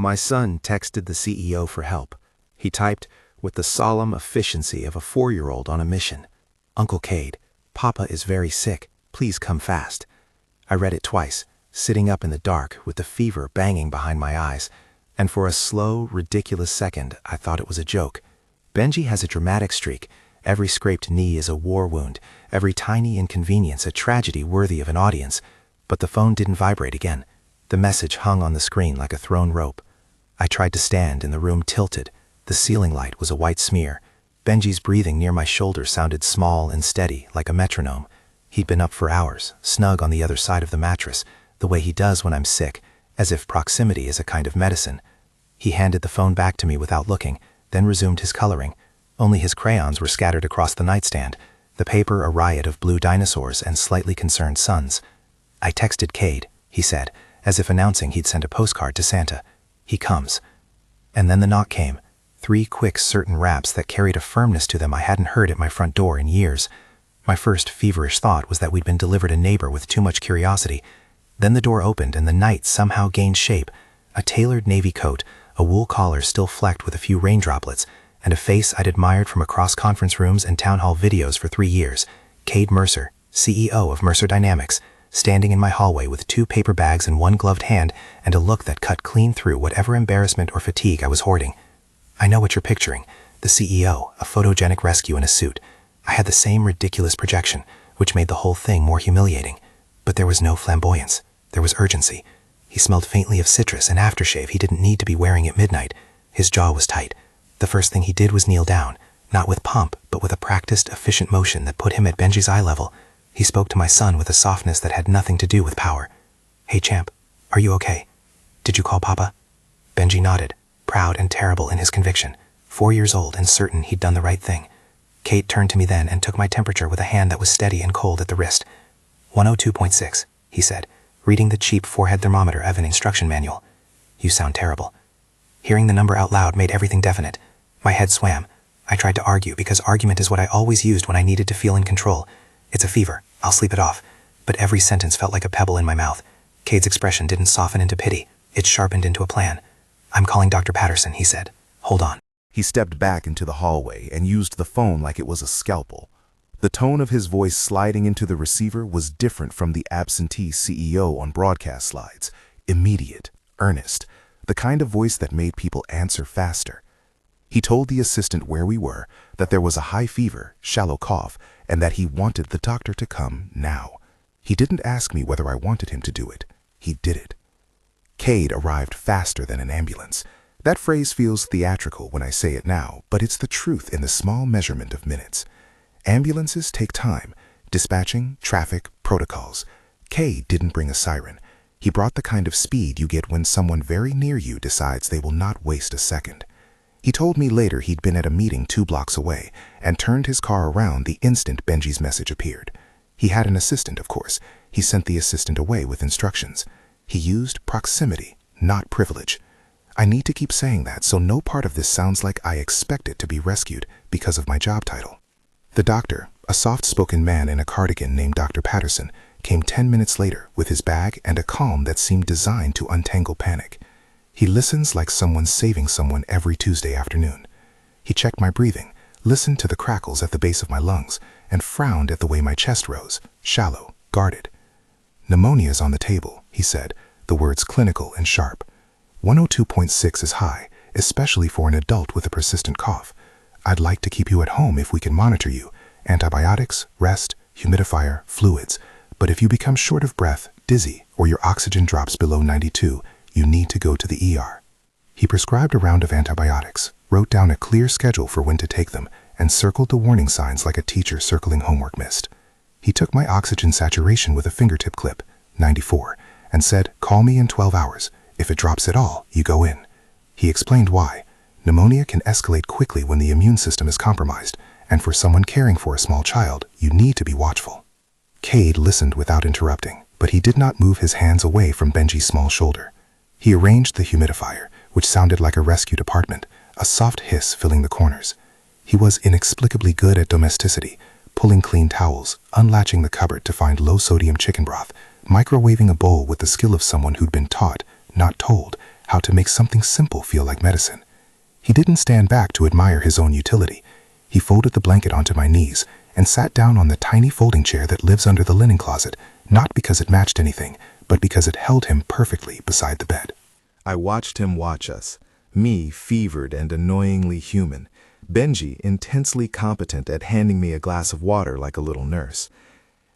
My son texted the CEO for help. He typed with the solemn efficiency of a 4-year-old on a mission. "Uncle Cade, Papa is very sick. Please come fast." I read it twice, sitting up in the dark with the fever banging behind my eyes, and for a slow, ridiculous second, I thought it was a joke. Benji has a dramatic streak. Every scraped knee is a war wound, every tiny inconvenience a tragedy worthy of an audience. But the phone didn't vibrate again. The message hung on the screen like a thrown rope. I tried to stand, and the room tilted. The ceiling light was a white smear. Benji's breathing near my shoulder sounded small and steady, like a metronome. He'd been up for hours, snug on the other side of the mattress, the way he does when I'm sick, as if proximity is a kind of medicine. He handed the phone back to me without looking, then resumed his coloring. Only his crayons were scattered across the nightstand, the paper a riot of blue dinosaurs and slightly concerned suns. "I texted Cade," he said, as if announcing he'd sent a postcard to Santa. "He comes." And then the knock came. 3 quick, certain raps that carried a firmness to them I hadn't heard at my front door in years. My first feverish thought was that we'd been delivered a neighbor with too much curiosity. Then the door opened and the night somehow gained shape. A tailored navy coat, a wool collar still flecked with a few rain droplets, and a face I'd admired from across conference rooms and town hall videos for 3 years. Cade Mercer, CEO of Mercer Dynamics, standing in my hallway with 2 paper bags in one gloved hand and a look that cut clean through whatever embarrassment or fatigue I was hoarding. I know what you're picturing. The CEO, a photogenic rescue in a suit. I had the same ridiculous projection, which made the whole thing more humiliating. But there was no flamboyance. There was urgency. He smelled faintly of citrus and aftershave he didn't need to be wearing at midnight. His jaw was tight. The first thing he did was kneel down, not with pomp, but with a practiced, efficient motion that put him at Benji's eye level. He spoke to my son with a softness that had nothing to do with power. "Hey, champ, are you okay? Did you call Papa?" Benji nodded, proud and terrible in his conviction, 4 years old and certain he'd done the right thing. Cade turned to me then and took my temperature with a hand that was steady and cold at the wrist. 102.6, he said, reading the cheap forehead thermometer of an instruction manual. "You sound terrible." Hearing the number out loud made everything definite. My head swam. I tried to argue because argument is what I always used when I needed to feel in control. "It's a fever. I'll sleep it off." But every sentence felt like a pebble in my mouth. Cade's expression didn't soften into pity. It sharpened into a plan. "I'm calling Dr. Patterson," he said. "Hold on." He stepped back into the hallway and used the phone like it was a scalpel. The tone of his voice sliding into the receiver was different from the absentee CEO on broadcast slides. Immediate, earnest, the kind of voice that made people answer faster. He told the assistant where we were, that there was a high fever, shallow cough, and that he wanted the doctor to come now. He didn't ask me whether I wanted him to do it. He did it. Cade arrived faster than an ambulance. That phrase feels theatrical when I say it now, but it's the truth in the small measurement of minutes. Ambulances take time, dispatching, traffic, protocols. Cade didn't bring a siren. He brought the kind of speed you get when someone very near you decides they will not waste a second. He told me later he'd been at a meeting 2 blocks away and turned his car around the instant Benji's message appeared. He had an assistant, of course. He sent the assistant away with instructions. He used proximity, not privilege. I need to keep saying that so no part of this sounds like I expect it to be rescued because of my job title. The doctor, a soft-spoken man in a cardigan named Dr. Patterson, came 10 minutes later with his bag and a calm that seemed designed to untangle panic. He listens like someone's saving someone every Tuesday afternoon. He checked my breathing, listened to the crackles at the base of my lungs, and frowned at the way my chest rose, shallow, guarded. "Pneumonia's on the table," he said, the words clinical and sharp. 102.6 is high, especially for an adult with a persistent cough. I'd like to keep you at home if we can monitor you. Antibiotics, rest, humidifier, fluids. But if you become short of breath, dizzy, or your oxygen drops below 92, you need to go to the ER. He prescribed a round of antibiotics, wrote down a clear schedule for when to take them, and circled the warning signs like a teacher circling homework missed. He took my oxygen saturation with a fingertip clip, 94, and said, "Call me in 12 hours. If it drops at all, you go in." He explained why. Pneumonia can escalate quickly when the immune system is compromised, and for someone caring for a small child, you need to be watchful. Cade listened without interrupting, but he did not move his hands away from Benji's small shoulder. He arranged the humidifier, which sounded like a rescue department, a soft hiss filling the corners. He was inexplicably good at domesticity, pulling clean towels, unlatching the cupboard to find low-sodium chicken broth, microwaving a bowl with the skill of someone who'd been taught, not told, how to make something simple feel like medicine. He didn't stand back to admire his own utility. He folded the blanket onto my knees and sat down on the tiny folding chair that lives under the linen closet, not because it matched anything, but because it held him perfectly beside the bed. I watched him watch us, me fevered and annoyingly human, Benji intensely competent at handing me a glass of water like a little nurse.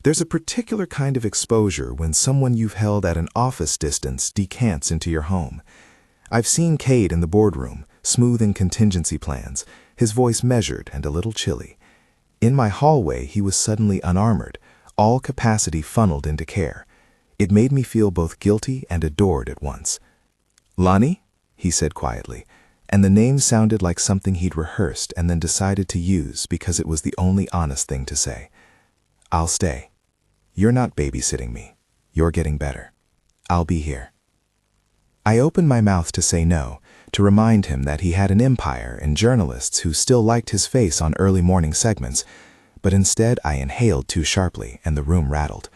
There's a particular kind of exposure when someone you've held at an office distance decants into your home. I've seen Cade in the boardroom, smoothing contingency plans, his voice measured and a little chilly. In my hallway, he was suddenly unarmored, all capacity funneled into care. It made me feel both guilty and adored at once. "Lonnie?" he said quietly, and the name sounded like something he'd rehearsed and then decided to use because it was the only honest thing to say. "I'll stay. You're not babysitting me. You're getting better. I'll be here." I opened my mouth to say no, to remind him that he had an empire and journalists who still liked his face on early morning segments, but instead I inhaled too sharply and the room rattled.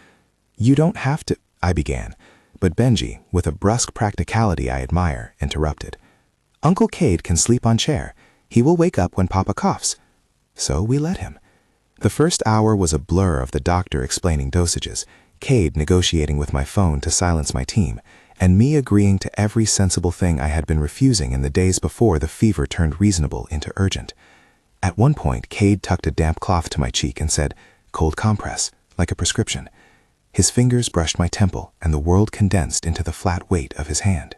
"You don't have to," I began, but Benji, with a brusque practicality I admire, interrupted. "Uncle Cade can sleep on chair. He will wake up when Papa coughs." So we let him. The first hour was a blur of the doctor explaining dosages, Cade negotiating with my phone to silence my team, and me agreeing to every sensible thing I had been refusing in the days before the fever turned reasonable into urgent. At one point, Cade tucked a damp cloth to my cheek and said, "Cold compress," like a prescription. His fingers brushed my temple, and the world condensed into the flat weight of his hand.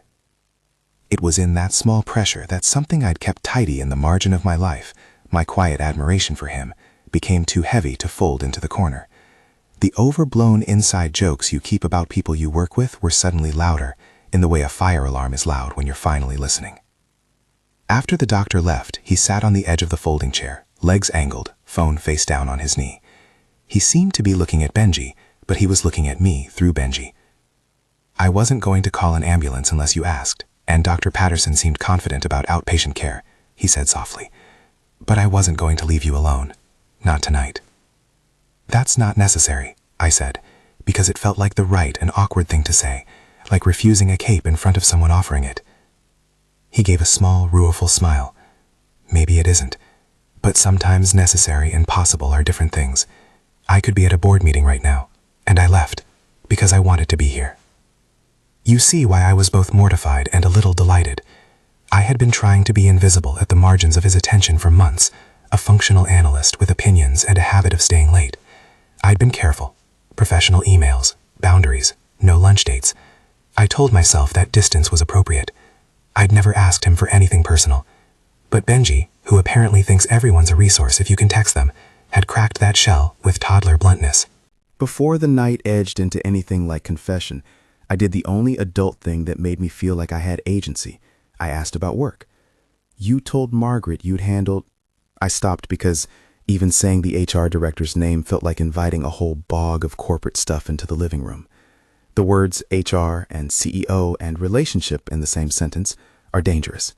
It was in that small pressure that something I'd kept tidy in the margin of my life, my quiet admiration for him, became too heavy to fold into the corner. The overblown inside jokes you keep about people you work with were suddenly louder, in the way a fire alarm is loud when you're finally listening. After the doctor left, he sat on the edge of the folding chair, legs angled, phone face down on his knee. He seemed to be looking at Benji, but he was looking at me through Benji. "I wasn't going to call an ambulance unless you asked, and Dr. Patterson seemed confident about outpatient care," he said softly. "But I wasn't going to leave you alone. Not tonight." "That's not necessary," I said, because it felt like the right and awkward thing to say, like refusing a cape in front of someone offering it. He gave a small, rueful smile. "Maybe it isn't, but sometimes necessary and possible are different things. I could be at a board meeting right now, and I left, because I wanted to be here." You see why I was both mortified and a little delighted. I had been trying to be invisible at the margins of his attention for months, a functional analyst with opinions and a habit of staying late. I'd been careful. Professional emails, boundaries, no lunch dates. I told myself that distance was appropriate. I'd never asked him for anything personal. But Benji, who apparently thinks everyone's a resource if you can text them, had cracked that shell with toddler bluntness. Before the night edged into anything like confession, I did the only adult thing that made me feel like I had agency. I asked about work. "You told Margaret you'd handled..." I stopped because even saying the HR director's name felt like inviting a whole bog of corporate stuff into the living room. The words HR and CEO and relationship in the same sentence are dangerous.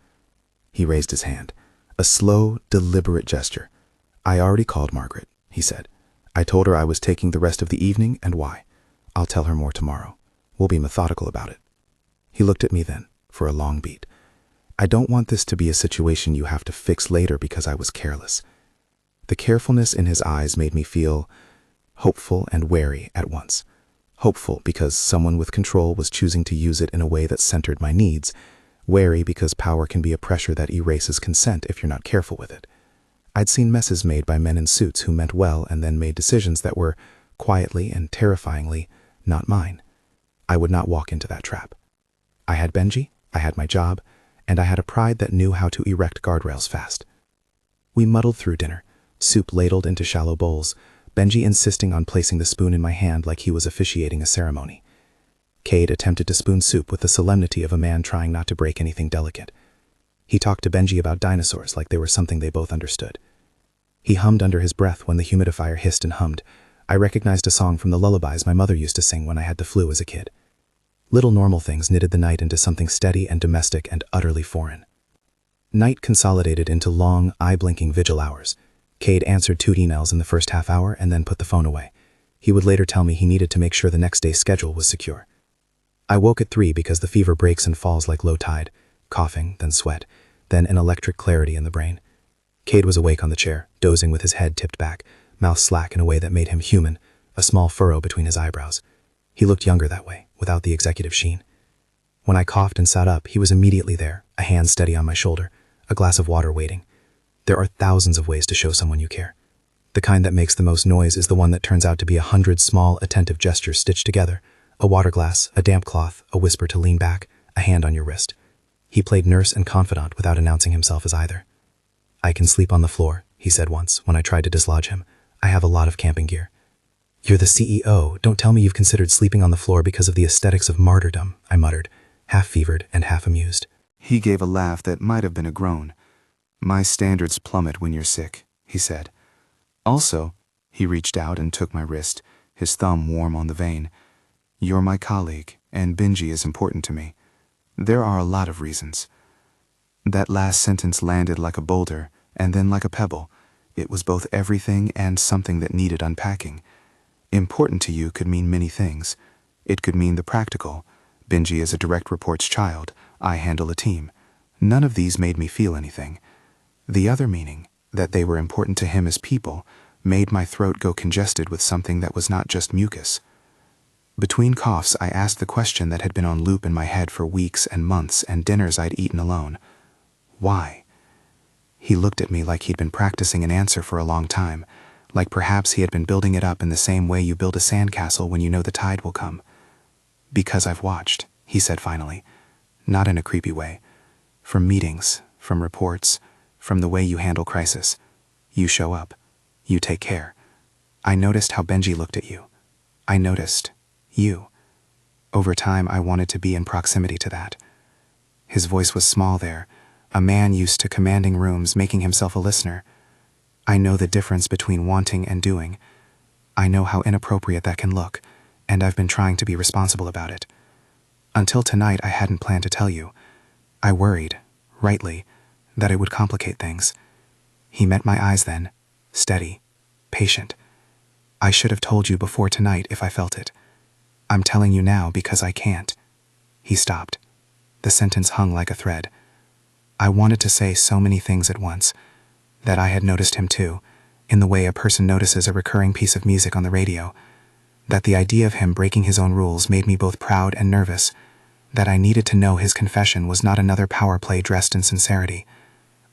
He raised his hand, a slow, deliberate gesture. "I already called Margaret," he said. "I told her I was taking the rest of the evening and why. I'll tell her more tomorrow. We'll be methodical about it." He looked at me then, for a long beat. "I don't want this to be a situation you have to fix later because I was careless." The carefulness in his eyes made me feel hopeful and wary at once. Hopeful because someone with control was choosing to use it in a way that centered my needs. Wary because power can be a pressure that erases consent if you're not careful with it. I'd seen messes made by men in suits who meant well and then made decisions that were, quietly and terrifyingly, not mine. I would not walk into that trap. I had Benji, I had my job, and I had a pride that knew how to erect guardrails fast. We muddled through dinner, soup ladled into shallow bowls, Benji insisting on placing the spoon in my hand like he was officiating a ceremony. Cade attempted to spoon soup with the solemnity of a man trying not to break anything delicate. He talked to Benji about dinosaurs like they were something they both understood. He hummed under his breath when the humidifier hissed and hummed. I recognized a song from the lullabies my mother used to sing when I had the flu as a kid. Little normal things knitted the night into something steady and domestic and utterly foreign. Night consolidated into long, eye-blinking vigil hours. Cade answered 2 emails in the first half hour and then put the phone away. He would later tell me he needed to make sure the next day's schedule was secure. I woke at 3 because the fever breaks and falls like low tide. coughing, then sweat, then an electric clarity in the brain. Cade was awake on the chair, dozing with his head tipped back, mouth slack in a way that made him human, a small furrow between his eyebrows. He looked younger that way, without the executive sheen. When I coughed and sat up, he was immediately there, a hand steady on my shoulder, a glass of water waiting. There are thousands of ways to show someone you care. The kind that makes the most noise is the one that turns out to be 100 small, attentive gestures stitched together. A water glass, a damp cloth, a whisper to lean back, a hand on your wrist. He played nurse and confidant without announcing himself as either. "I can sleep on the floor," he said once when I tried to dislodge him. "I have a lot of camping gear." "You're the CEO. Don't tell me you've considered sleeping on the floor because of the aesthetics of martyrdom," I muttered, half fevered and half amused. He gave a laugh that might have been a groan. "My standards plummet when you're sick," he said. "Also," he reached out and took my wrist, his thumb warm on the vein. "You're my colleague, and Benji is important to me. There are a lot of reasons." That last sentence landed like a boulder, and then like a pebble. It was both everything and something that needed unpacking. Important to you could mean many things. It could mean the practical. Benji is a direct report's child. I handle a team. None of these made me feel anything. The other meaning, that they were important to him as people, made my throat go congested with something that was not just mucus. Between coughs, I asked the question that had been on loop in my head for weeks and months and dinners I'd eaten alone. Why? He looked at me like he'd been practicing an answer for a long time, like perhaps he had been building it up in the same way you build a sandcastle when you know the tide will come. "Because I've watched," he said finally, not in a creepy way. "From meetings, from reports, from the way you handle crisis. You show up. You take care. I noticed how Benji looked at you. I noticed you. Over time, I wanted to be in proximity to that." His voice was small there, a man used to commanding rooms, making himself a listener. "I know the difference between wanting and doing. I know how inappropriate that can look, and I've been trying to be responsible about it. Until tonight, I hadn't planned to tell you. I worried, rightly, that it would complicate things." He met my eyes then, steady, patient. "I should have told you before tonight if I felt it. I'm telling you now because I can't." He stopped. The sentence hung like a thread. I wanted to say so many things at once, that I had noticed him too, in the way a person notices a recurring piece of music on the radio, that the idea of him breaking his own rules made me both proud and nervous, that I needed to know his confession was not another power play dressed in sincerity.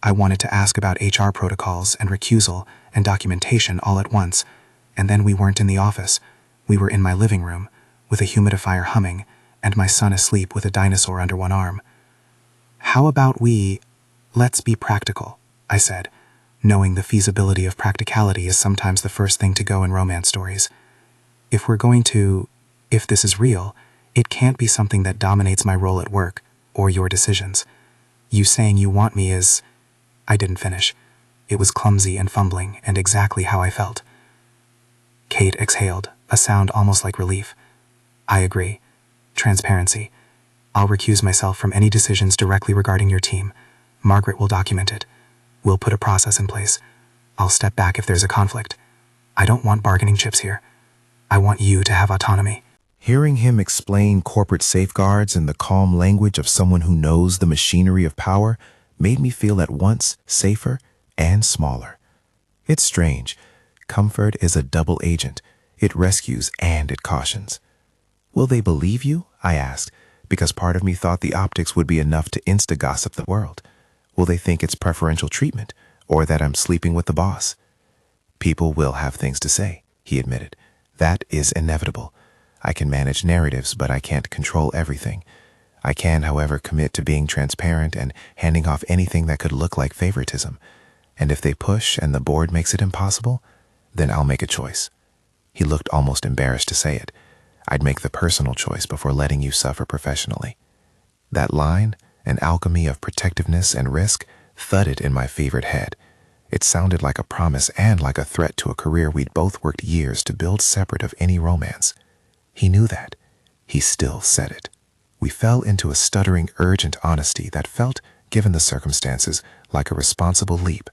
I wanted to ask about HR protocols and recusal and documentation all at once, and then we weren't in the office. We were in my living room, with a humidifier humming, and my son asleep with a dinosaur under one arm. "How about let's be practical," I said, knowing the feasibility of practicality is sometimes the first thing to go in romance stories. If this is real, it can't be something that dominates my role at work, or your decisions. You saying you want me is..." I didn't finish. It was clumsy and fumbling, and exactly how I felt. Cade exhaled, a sound almost like relief. "I agree. Transparency. I'll recuse myself from any decisions directly regarding your team. Margaret will document it. We'll put a process in place. I'll step back if there's a conflict. I don't want bargaining chips here. I want you to have autonomy." Hearing him explain corporate safeguards in the calm language of someone who knows the machinery of power made me feel at once safer and smaller. It's strange. Comfort is a double agent. It rescues and it cautions. "Will they believe you?" I asked, because part of me thought the optics would be enough to insta-gossip the world. Will they think it's preferential treatment, or that I'm sleeping with the boss? "People will have things to say," he admitted. "That is inevitable. I can manage narratives, but I can't control everything. I can, however, commit to being transparent and handing off anything that could look like favoritism. And if they push and the board makes it impossible, then I'll make a choice." He looked almost embarrassed to say it. "I'd make the personal choice before letting you suffer professionally." That line, an alchemy of protectiveness and risk, thudded in my fevered head. It sounded like a promise and like a threat to a career we'd both worked years to build separate of any romance. He knew that. He still said it. We fell into a stuttering, urgent honesty that felt, given the circumstances, like a responsible leap.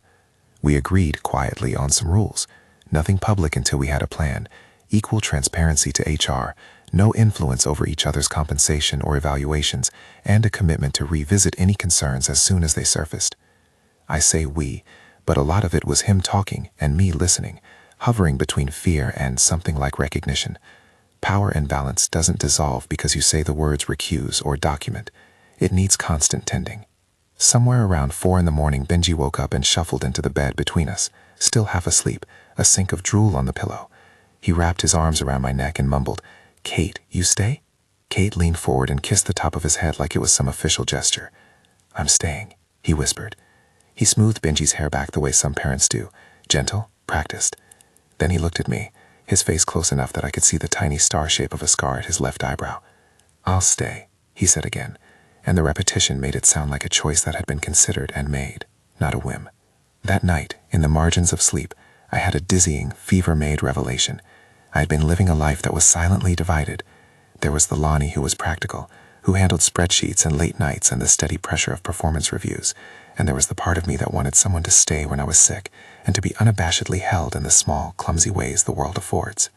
We agreed quietly on some rules. Nothing public until we had a plan, equal transparency to HR, no influence over each other's compensation or evaluations, and a commitment to revisit any concerns as soon as they surfaced. I say we, but a lot of it was him talking and me listening, hovering between fear and something like recognition. Power and balance doesn't dissolve because you say the words recuse or document. It needs constant tending. Somewhere around 4 in the morning, Benji woke up and shuffled into the bed between us, still half asleep, a sink of drool on the pillow. He wrapped his arms around my neck and mumbled, "Cade, you stay?" Cade leaned forward and kissed the top of his head like it was some official gesture. "I'm staying," he whispered. He smoothed Benji's hair back the way some parents do, gentle, practiced. Then he looked at me, his face close enough that I could see the tiny star shape of a scar at his left eyebrow. "I'll stay," he said again, and the repetition made it sound like a choice that had been considered and made, not a whim. That night, in the margins of sleep, I had a dizzying, fever-made revelation. I had been living a life that was silently divided. There was the Lonnie who was practical, who handled spreadsheets and late nights and the steady pressure of performance reviews, and there was the part of me that wanted someone to stay when I was sick and to be unabashedly held in the small, clumsy ways the world affords.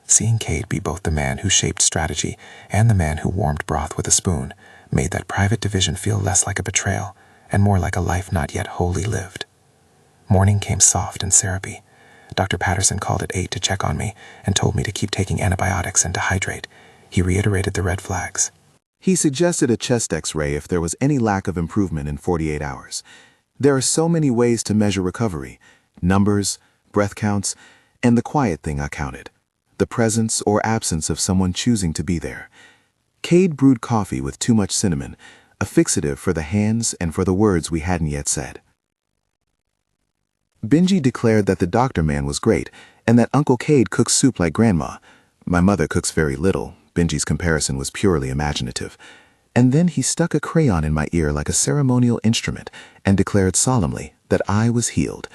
Seeing Cade be both the man who shaped strategy and the man who warmed broth with a spoon made that private division feel less like a betrayal and more like a life not yet wholly lived. Morning came soft and syrupy. Dr. Patterson called at 8 to check on me and told me to keep taking antibiotics and to hydrate. He reiterated the red flags. He suggested a chest X-ray if there was any lack of improvement in 48 hours. There are so many ways to measure recovery: numbers, breath counts, and the quiet thing I counted: the presence or absence of someone choosing to be there. Cade brewed coffee with too much cinnamon, a fixative for the hands and for the words we hadn't yet said. Benji declared that the doctor man was great and that Uncle Cade cooks soup like Grandma. My mother cooks very little. Benji's comparison was purely imaginative. And then he stuck a crayon in my ear like a ceremonial instrument and declared solemnly that I was healed.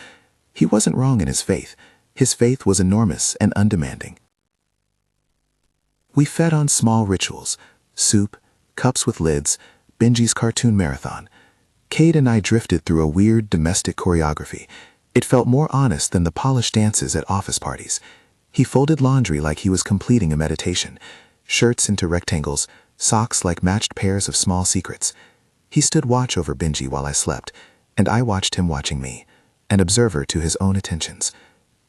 He wasn't wrong in his faith. His faith was enormous and undemanding. We fed on small rituals: soup, cups with lids, Benji's cartoon marathon. Cade and I drifted through a weird domestic choreography. It felt more honest than the polished dances at office parties. He folded laundry like he was completing a meditation, shirts into rectangles, socks like matched pairs of small secrets. He stood watch over Benji while I slept, and I watched him watching me, an observer to his own attentions.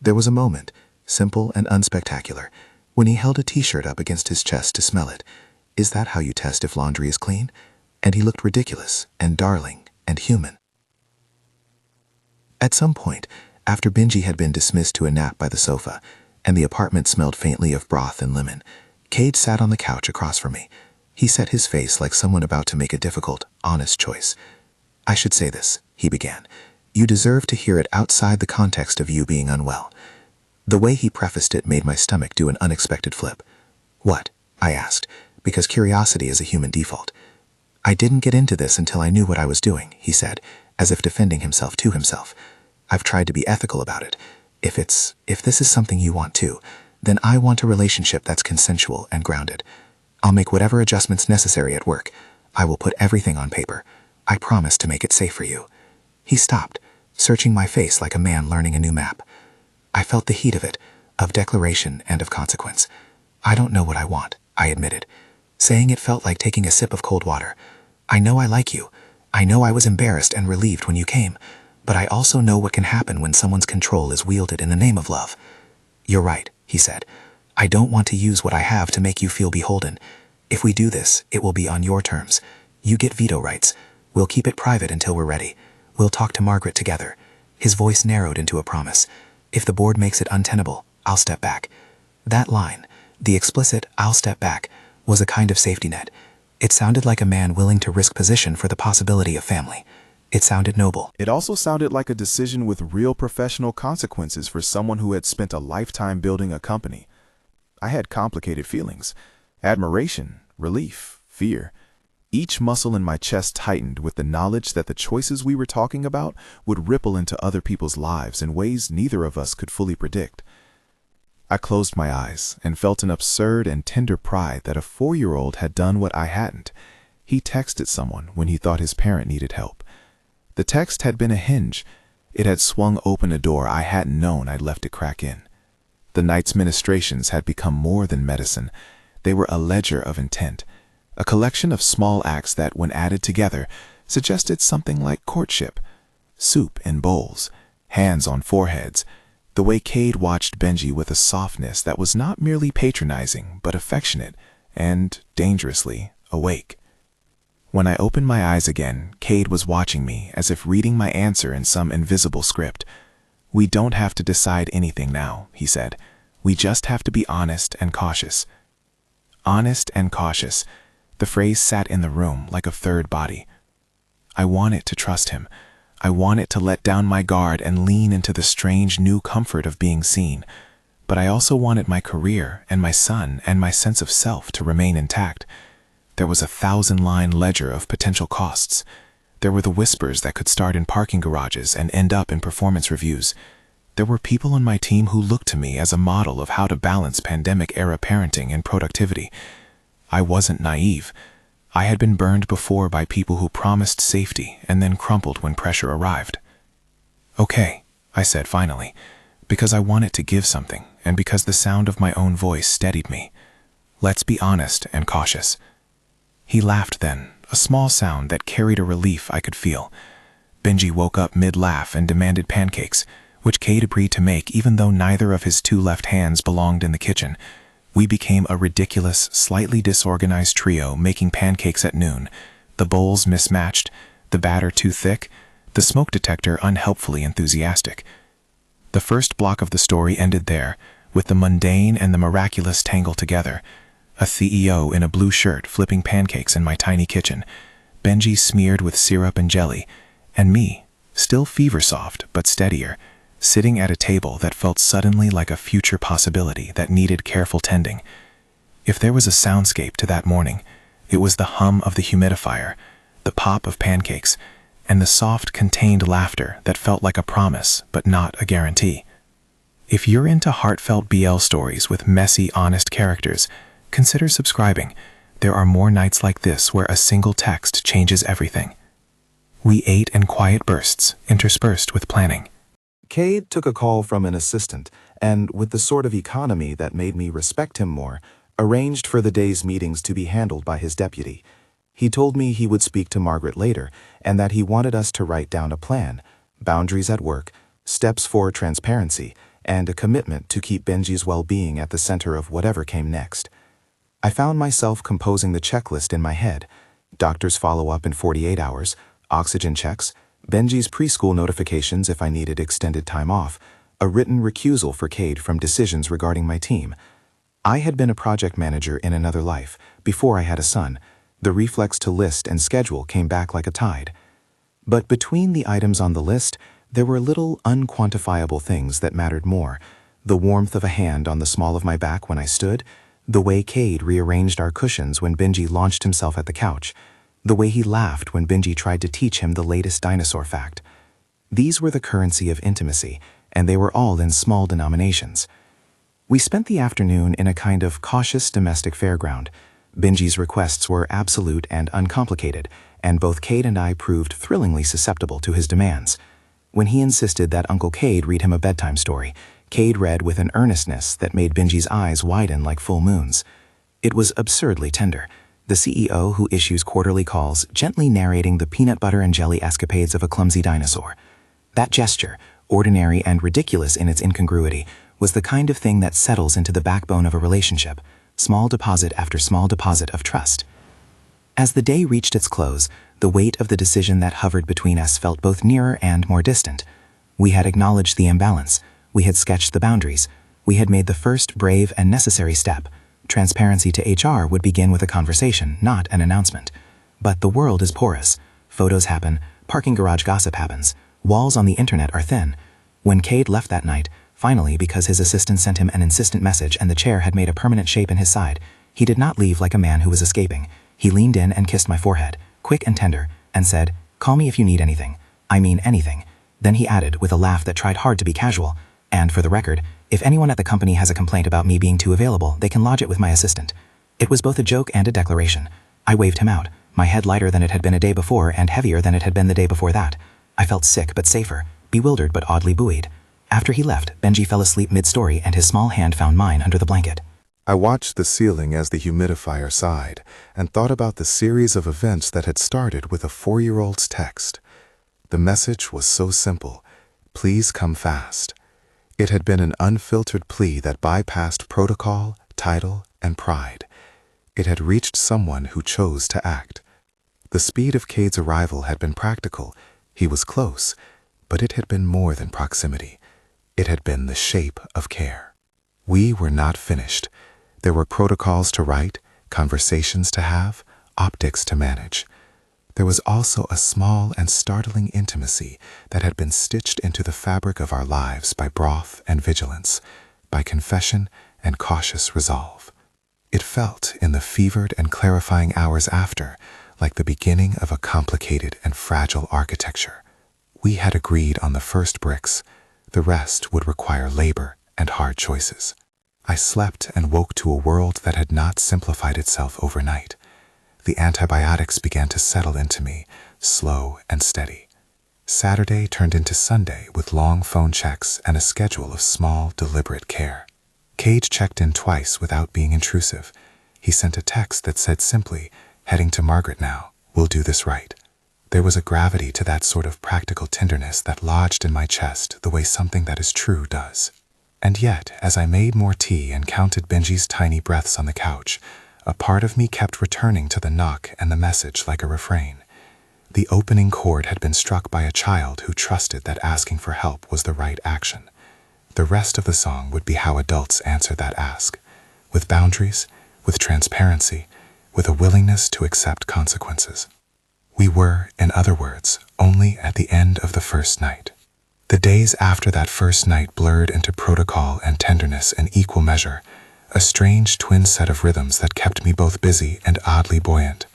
There was a moment, simple and unspectacular, when he held a t-shirt up against his chest to smell it. Is that how you test if laundry is clean? And he looked ridiculous and darling and human. At some point, after Benji had been dismissed to a nap by the sofa, and the apartment smelled faintly of broth and lemon, Cade sat on the couch across from me. He set his face like someone about to make a difficult, honest choice. "I should say this," he began. "You deserve to hear it outside the context of you being unwell." The way he prefaced it made my stomach do an unexpected flip. "What?" I asked, because curiosity is a human default. "I didn't get into this until I knew what I was doing," he said, as if defending himself to himself. "I've tried to be ethical about it. If this is something you want too, then I want a relationship that's consensual and grounded. I'll make whatever adjustments necessary at work. I will put everything on paper. I promise to make it safe for you." He stopped, searching my face like a man learning a new map. I felt the heat of it, of declaration and of consequence. "I don't know what I want," I admitted. Saying it felt like taking a sip of cold water. "I know I like you. I know I was embarrassed and relieved when you came, but I also know what can happen when someone's control is wielded in the name of love." "You're right," he said. "I don't want to use what I have to make you feel beholden. If we do this, it will be on your terms. You get veto rights. We'll keep it private until we're ready. We'll talk to Margaret together." His voice narrowed into a promise. "If the board makes it untenable, I'll step back." That line, the explicit "I'll step back," was a kind of safety net. It sounded like a man willing to risk position for the possibility of family. It sounded noble. It also sounded like a decision with real professional consequences for someone who had spent a lifetime building a company. I had complicated feelings: admiration, relief, fear. Each muscle in my chest tightened with the knowledge that the choices we were talking about would ripple into other people's lives in ways neither of us could fully predict. I closed my eyes and felt an absurd and tender pride that a 4-year-old had done what I hadn't. He texted someone when he thought his parent needed help. The text had been a hinge. It had swung open a door I hadn't known I'd left to crack in. The night's ministrations had become more than medicine. They were a ledger of intent, a collection of small acts that, when added together, suggested something like courtship. Soup in bowls, hands on foreheads, the way Cade watched Benji with a softness that was not merely patronizing but affectionate and, dangerously, awake. When I opened my eyes again, Cade was watching me as if reading my answer in some invisible script. "We don't have to decide anything now," he said. "We just have to be honest and cautious." Honest and cautious. The phrase sat in the room like a third body. I wanted to trust him. I wanted to let down my guard and lean into the strange new comfort of being seen. But I also wanted my career and my son and my sense of self to remain intact. There was a 1,000-line ledger of potential costs. There were the whispers that could start in parking garages and end up in performance reviews. There were people on my team who looked to me as a model of how to balance pandemic-era parenting and productivity. I wasn't naive. I had been burned before by people who promised safety and then crumpled when pressure arrived. "Okay," I said finally, because I wanted to give something and because the sound of my own voice steadied me. "Let's be honest and cautious." He laughed then, a small sound that carried a relief I could feel. Benji woke up mid-laugh and demanded pancakes, which Cade agreed to make even though neither of his two left hands belonged in the kitchen. We became a ridiculous, slightly disorganized trio making pancakes at noon, the bowls mismatched, the batter too thick, the smoke detector unhelpfully enthusiastic. The first block of the story ended there, with the mundane and the miraculous tangled together. A CEO in a blue shirt flipping pancakes in my tiny kitchen, Benji smeared with syrup and jelly, and me, still fever-soft but steadier, sitting at a table that felt suddenly like a future possibility that needed careful tending. If there was a soundscape to that morning, it was the hum of the humidifier, the pop of pancakes, and the soft, contained laughter that felt like a promise but not a guarantee. If you're into heartfelt BL stories with messy, honest characters, consider subscribing. There are more nights like this where a single text changes everything. We ate in quiet bursts, interspersed with planning. Cade took a call from an assistant, and with the sort of economy that made me respect him more, arranged for the day's meetings to be handled by his deputy. He told me he would speak to Margaret later, and that he wanted us to write down a plan, boundaries at work, steps for transparency, and a commitment to keep Benji's well-being at the center of whatever came next. I found myself composing the checklist in my head: doctor's follow-up in 48 hours, oxygen checks, Benji's preschool notifications if I needed extended time off, a written recusal for Cade from decisions regarding my team. I had been a project manager in another life, before I had a son. The reflex to list and schedule came back like a tide. But between the items on the list, there were little unquantifiable things that mattered more: the warmth of a hand on the small of my back when I stood, the way Cade rearranged our cushions when Benji launched himself at the couch, the way he laughed when Benji tried to teach him the latest dinosaur fact. These were the currency of intimacy, and they were all in small denominations. We spent the afternoon in a kind of cautious domestic fairground. Benji's requests were absolute and uncomplicated, and both Cade and I proved thrillingly susceptible to his demands. When he insisted that Uncle Cade read him a bedtime story, Cade read with an earnestness that made Benji's eyes widen like full moons. It was absurdly tender. The CEO who issues quarterly calls gently narrating the peanut butter and jelly escapades of a clumsy dinosaur. That gesture, ordinary and ridiculous in its incongruity, was the kind of thing that settles into the backbone of a relationship, small deposit after small deposit of trust. As the day reached its close, the weight of the decision that hovered between us felt both nearer and more distant. We had acknowledged the imbalance. We had sketched the boundaries. We had made the first brave and necessary step. Transparency to HR would begin with a conversation, not an announcement. But the world is porous. Photos happen, parking garage gossip happens, walls on the internet are thin. When Cade left that night, finally because his assistant sent him an insistent message and the chair had made a permanent shape in his side, he did not leave like a man who was escaping. He leaned in and kissed my forehead, quick and tender, and said, "Call me if you need anything. I mean anything." Then he added, with a laugh that tried hard to be casual, "And for the record, if anyone at the company has a complaint about me being too available, they can lodge it with my assistant." It was both a joke and a declaration. I waved him out, my head lighter than it had been a day before and heavier than it had been the day before that. I felt sick but safer, bewildered but oddly buoyed. After he left, Benji fell asleep mid-story and his small hand found mine under the blanket. I watched the ceiling as the humidifier sighed and thought about the series of events that had started with a 4-year-old's text. The message was so simple: please come fast. It had been an unfiltered plea that bypassed protocol, title, and pride. It had reached someone who chose to act. The speed of Cade's arrival had been practical. He was close, but it had been more than proximity. It had been the shape of care. We were not finished. There were protocols to write, conversations to have, optics to manage. There was also a small and startling intimacy that had been stitched into the fabric of our lives by broth and vigilance, by confession and cautious resolve. It felt, in the fevered and clarifying hours after, like the beginning of a complicated and fragile architecture. We had agreed on the first bricks. The rest would require labor and hard choices. I slept and woke to a world that had not simplified itself overnight. The antibiotics began to settle into me, slow and steady. Saturday turned into Sunday with long phone checks and a schedule of small, deliberate care. Cade checked in twice without being intrusive. He sent a text that said simply, "Heading to Margaret now. We'll do this right." There was a gravity to that sort of practical tenderness that lodged in my chest the way something that is true does. And yet, as I made more tea and counted Benji's tiny breaths on the couch, a part of me kept returning to the knock and the message like a refrain. The opening chord had been struck by a child who trusted that asking for help was the right action. The rest of the song would be how adults answer that ask, with boundaries, with transparency, with a willingness to accept consequences. We were, in other words, only at the end of the first night. The days after that first night blurred into protocol and tenderness in equal measure, a strange twin set of rhythms that kept me both busy and oddly buoyant.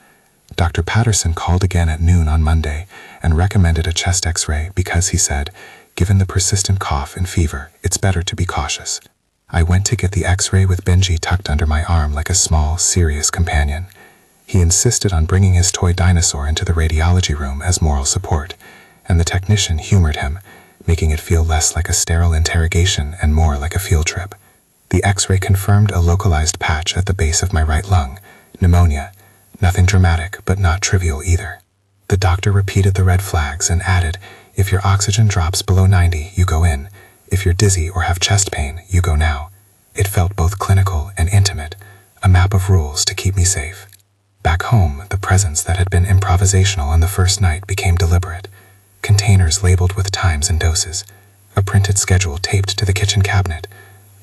Dr. Patterson called again at noon on Monday and recommended a chest x-ray because, he said, given the persistent cough and fever, it's better to be cautious. I went to get the x-ray with Benji tucked under my arm like a small, serious companion. He insisted on bringing his toy dinosaur into the radiology room as moral support, and the technician humored him, making it feel less like a sterile interrogation and more like a field trip. The x-ray confirmed a localized patch at the base of my right lung, pneumonia. Nothing dramatic, but not trivial either. The doctor repeated the red flags and added, if your oxygen drops below 90, you go in. If you're dizzy or have chest pain, you go now. It felt both clinical and intimate, a map of rules to keep me safe. Back home, the presence that had been improvisational on the first night became deliberate. Containers labeled with times and doses, a printed schedule taped to the kitchen cabinet,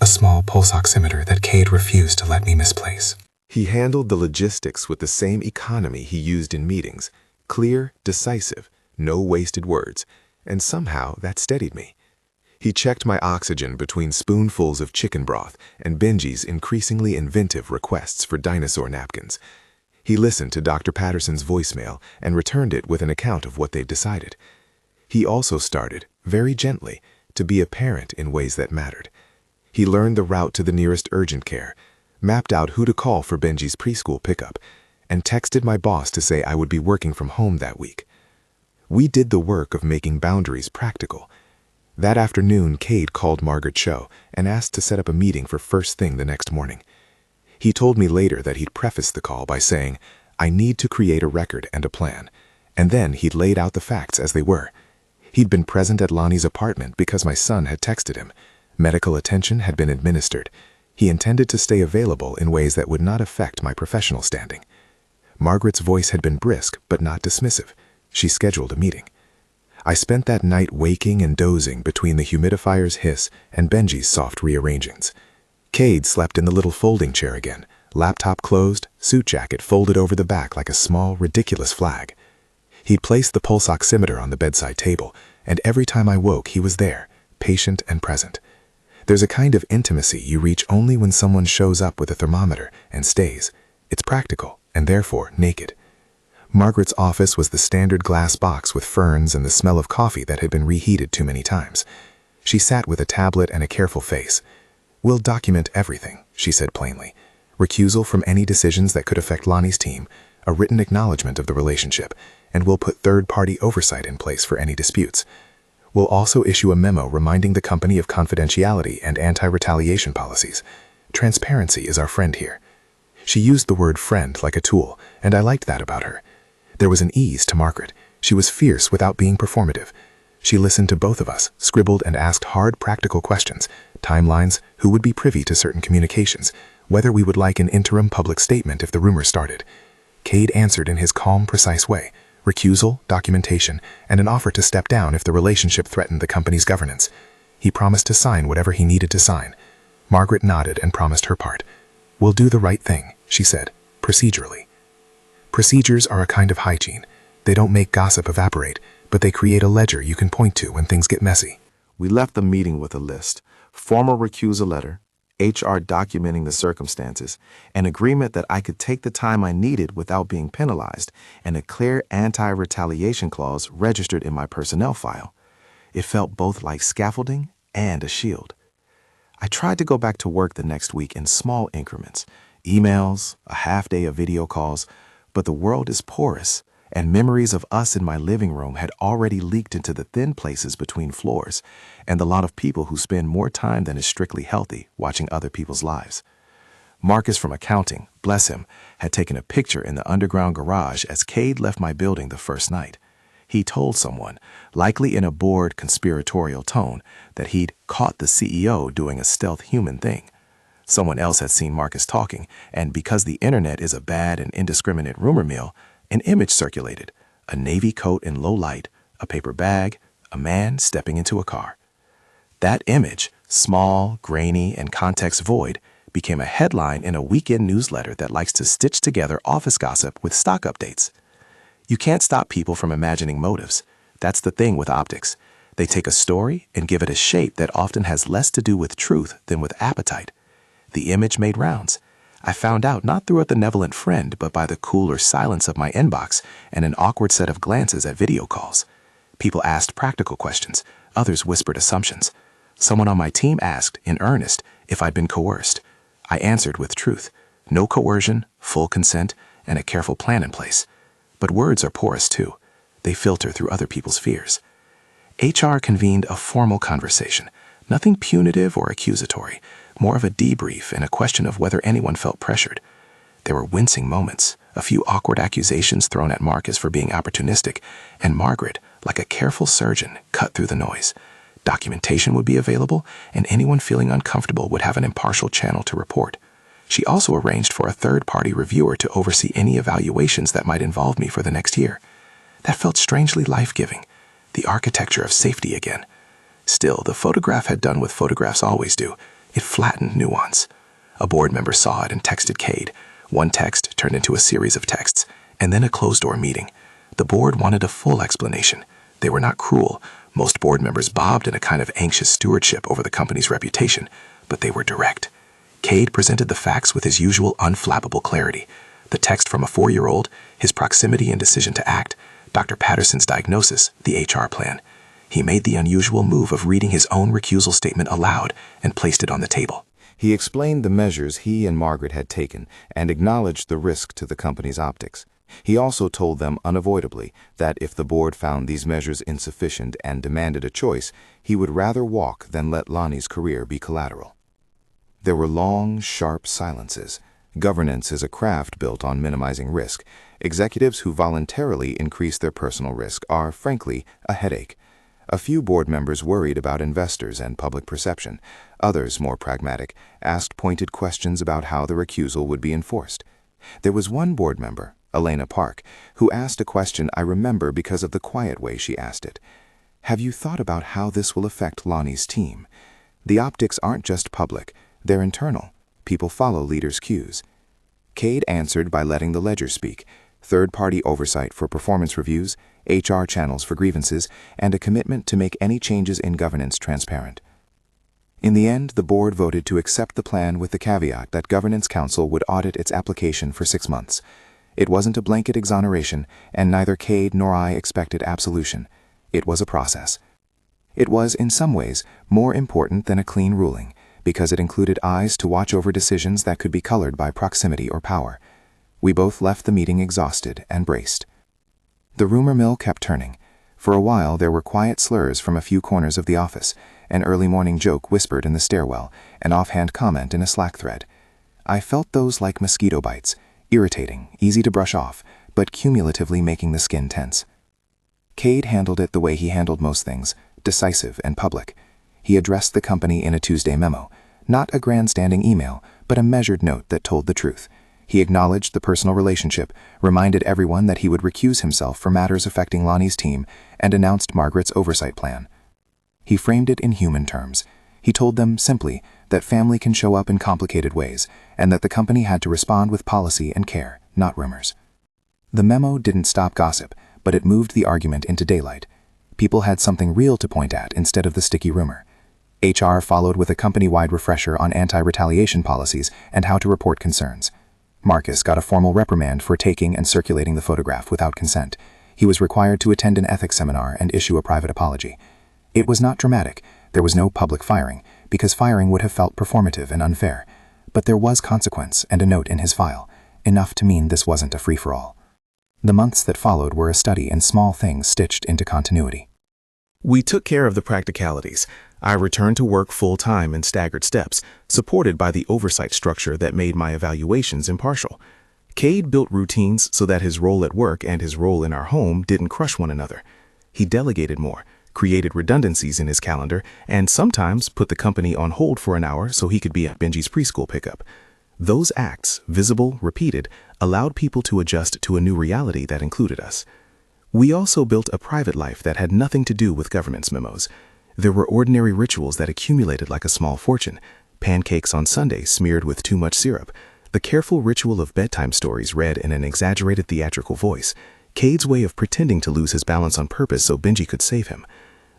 a small pulse oximeter that Cade refused to let me misplace. He handled the logistics with the same economy he used in meetings, clear, decisive, no wasted words, and somehow that steadied me. He checked my oxygen between spoonfuls of chicken broth and Benji's increasingly inventive requests for dinosaur napkins. He listened to Dr. Patterson's voicemail and returned it with an account of what they'd decided. He also started, very gently, to be a parent in ways that mattered. He learned the route to the nearest urgent care, mapped out who to call for Benji's preschool pickup, and texted my boss to say I would be working from home that week. We did the work of making boundaries practical. That afternoon, Cade called Margaret Cho and asked to set up a meeting for first thing the next morning. He told me later that he'd prefaced the call by saying, I need to create a record and a plan, and then he'd laid out the facts as they were. He'd been present at Lonnie's apartment because my son had texted him. Medical attention had been administered. He intended to stay available in ways that would not affect my professional standing. Margaret's voice had been brisk but not dismissive. She scheduled a meeting. I spent that night waking and dozing between the humidifier's hiss and Benji's soft rearrangings. Cade slept in the little folding chair again, laptop closed, suit jacket folded over the back like a small, ridiculous flag. He'd placed the pulse oximeter on the bedside table, and every time I woke, he was there, patient and present. There's a kind of intimacy you reach only when someone shows up with a thermometer and stays. It's practical, and therefore naked. Margaret's office was the standard glass box with ferns and the smell of coffee that had been reheated too many times. She sat with a tablet and a careful face. We'll document everything, she said plainly. Recusal from any decisions that could affect Lonnie's team, a written acknowledgement of the relationship, and we'll put third-party oversight in place for any disputes. We'll also issue a memo reminding the company of confidentiality and anti-retaliation policies. Transparency is our friend here. She used the word friend like a tool, and I liked that about her. There was an ease to Margaret. She was fierce without being performative. She listened to both of us, scribbled and asked hard practical questions, timelines, who would be privy to certain communications, whether we would like an interim public statement if the rumor started. Cade answered in his calm, precise way, recusal, documentation, and an offer to step down if the relationship threatened the company's governance. He promised to sign whatever he needed to sign. Margaret nodded and promised her part. "We'll do the right thing," she said, procedurally. Procedures are a kind of hygiene. They don't make gossip evaporate, but they create a ledger you can point to when things get messy. We left the meeting with a list: formal recusal letter, HR documenting the circumstances, an agreement that I could take the time I needed without being penalized, and a clear anti-retaliation clause registered in my personnel file. It felt both like scaffolding and a shield. I tried to go back to work the next week in small increments, emails, a half day of video calls, but the world is porous, and memories of us in my living room had already leaked into the thin places between floors, and the lot of people who spend more time than is strictly healthy watching other people's lives. Marcus from accounting, bless him, had taken a picture in the underground garage as Cade left my building the first night. He told someone, likely in a bored, conspiratorial tone, that he'd caught the CEO doing a stealth human thing. Someone else had seen Marcus talking, and because the internet is a bad and indiscriminate rumor mill, an image circulated: a navy coat in low light, a paper bag, a man stepping into a car. That image, small, grainy, and context void, became a headline in a weekend newsletter that likes to stitch together office gossip with stock updates. You can't stop people from imagining motives. That's the thing with optics. They take a story and give it a shape that often has less to do with truth than with appetite. The image made rounds. I found out not through a benevolent friend, but by the cooler silence of my inbox and an awkward set of glances at video calls. People asked practical questions. Others whispered assumptions. Someone on my team asked, in earnest, if I'd been coerced. I answered with truth. No coercion, full consent, and a careful plan in place. But words are porous too. They filter through other people's fears. HR convened a formal conversation. Nothing punitive or accusatory. More of a debrief and a question of whether anyone felt pressured. There were wincing moments, a few awkward accusations thrown at Marcus for being opportunistic, and Margaret, like a careful surgeon, cut through the noise. Documentation would be available, and anyone feeling uncomfortable would have an impartial channel to report. She also arranged for a third-party reviewer to oversee any evaluations that might involve me for the next year. That felt strangely life-giving, the architecture of safety again. Still, the photograph had done what photographs always do. It flattened nuance. A board member saw it and texted Cade. One text turned into a series of texts, and then a closed-door meeting. The board wanted a full explanation. They were not cruel. Most board members bobbed in a kind of anxious stewardship over the company's reputation, but they were direct. Cade presented the facts with his usual unflappable clarity. The text from a 4-year-old, his proximity and decision to act, Dr. Patterson's diagnosis, the HR plan. He made the unusual move of reading his own recusal statement aloud and placed it on the table. He explained the measures he and Margaret had taken and acknowledged the risk to the company's optics. He also told them unavoidably that if the board found these measures insufficient and demanded a choice, he would rather walk than let Lonnie's career be collateral. There were long, sharp silences. Governance is a craft built on minimizing risk. Executives who voluntarily increase their personal risk are, frankly, a headache. A few board members worried about investors and public perception. Others, more pragmatic, asked pointed questions about how the recusal would be enforced. There was one board member, Elena Park, who asked a question I remember because of the quiet way she asked it. Have you thought about how this will affect Lonnie's team? The optics aren't just public, they're internal. People follow leaders' cues. Cade answered by letting the ledger speak, third-party oversight for performance reviews, HR channels for grievances, and a commitment to make any changes in governance transparent. In the end, the board voted to accept the plan with the caveat that Governance Council would audit its application for 6 months. It wasn't a blanket exoneration, and neither Cade nor I expected absolution. It was a process. It was, in some ways, more important than a clean ruling, because it included eyes to watch over decisions that could be colored by proximity or power. We both left the meeting exhausted and braced. The rumor mill kept turning. For a while, there were quiet slurs from a few corners of the office, an early morning joke whispered in the stairwell, an offhand comment in a Slack thread. I felt those like mosquito bites, irritating, easy to brush off, but cumulatively making the skin tense. Cade handled it the way he handled most things, decisive and public. He addressed the company in a Tuesday memo, not a grandstanding email, but a measured note that told the truth. He acknowledged the personal relationship, reminded everyone that he would recuse himself for matters affecting Lonnie's team, and announced Margaret's oversight plan. He framed it in human terms. He told them, simply, that family can show up in complicated ways, and that the company had to respond with policy and care, not rumors. The memo didn't stop gossip, but it moved the argument into daylight. People had something real to point at instead of the sticky rumor. HR followed with a company-wide refresher on anti-retaliation policies and how to report concerns. Marcus got a formal reprimand for taking and circulating the photograph without consent. He was required to attend an ethics seminar and issue a private apology. It was not dramatic. There was no public firing, because firing would have felt performative and unfair. But there was consequence and a note in his file, enough to mean this wasn't a free-for-all. The months that followed were a study in small things stitched into continuity. We took care of the practicalities. I returned to work full-time in staggered steps, supported by the oversight structure that made my evaluations impartial. Cade built routines so that his role at work and his role in our home didn't crush one another. He delegated more, created redundancies in his calendar, and sometimes put the company on hold for an hour so he could be at Benji's preschool pickup. Those acts, visible, repeated, allowed people to adjust to a new reality that included us. We also built a private life that had nothing to do with government's memos. There were ordinary rituals that accumulated like a small fortune. Pancakes on Sunday smeared with too much syrup. The careful ritual of bedtime stories read in an exaggerated theatrical voice. Cade's way of pretending to lose his balance on purpose so Benji could save him.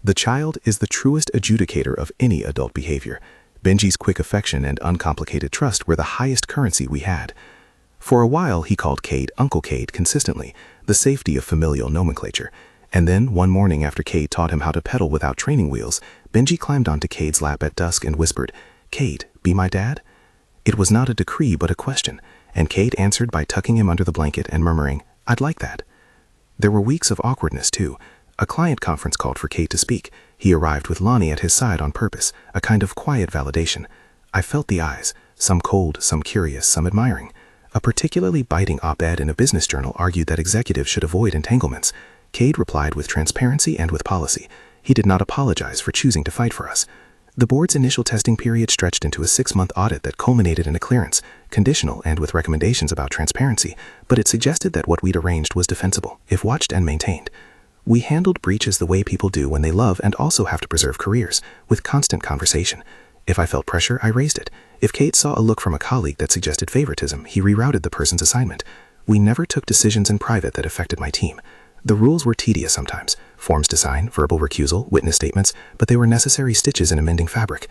The child is the truest adjudicator of any adult behavior. Benji's quick affection and uncomplicated trust were the highest currency we had. For a while, he called Cade Uncle Cade consistently, the safety of familial nomenclature. And then, one morning after Cade taught him how to pedal without training wheels, Benji climbed onto Cade's lap at dusk and whispered, "Cade, be my dad?" It was not a decree but a question, and Cade answered by tucking him under the blanket and murmuring, "I'd like that." There were weeks of awkwardness, too. A client conference called for Cade to speak. He arrived with Lonnie at his side on purpose, a kind of quiet validation. I felt the eyes, some cold, some curious, some admiring. A particularly biting op-ed in a business journal argued that executives should avoid entanglements. Cade replied with transparency and with policy. He did not apologize for choosing to fight for us. The board's initial testing period stretched into a 6-month audit that culminated in a clearance, conditional and with recommendations about transparency, but it suggested that what we'd arranged was defensible, if watched and maintained. We handled breaches the way people do when they love and also have to preserve careers, with constant conversation. If I felt pressure, I raised it. If Cade saw a look from a colleague that suggested favoritism, he rerouted the person's assignment. We never took decisions in private that affected my team. The rules were tedious sometimes, forms to sign, verbal recusal, witness statements, but they were necessary stitches in a mending fabric.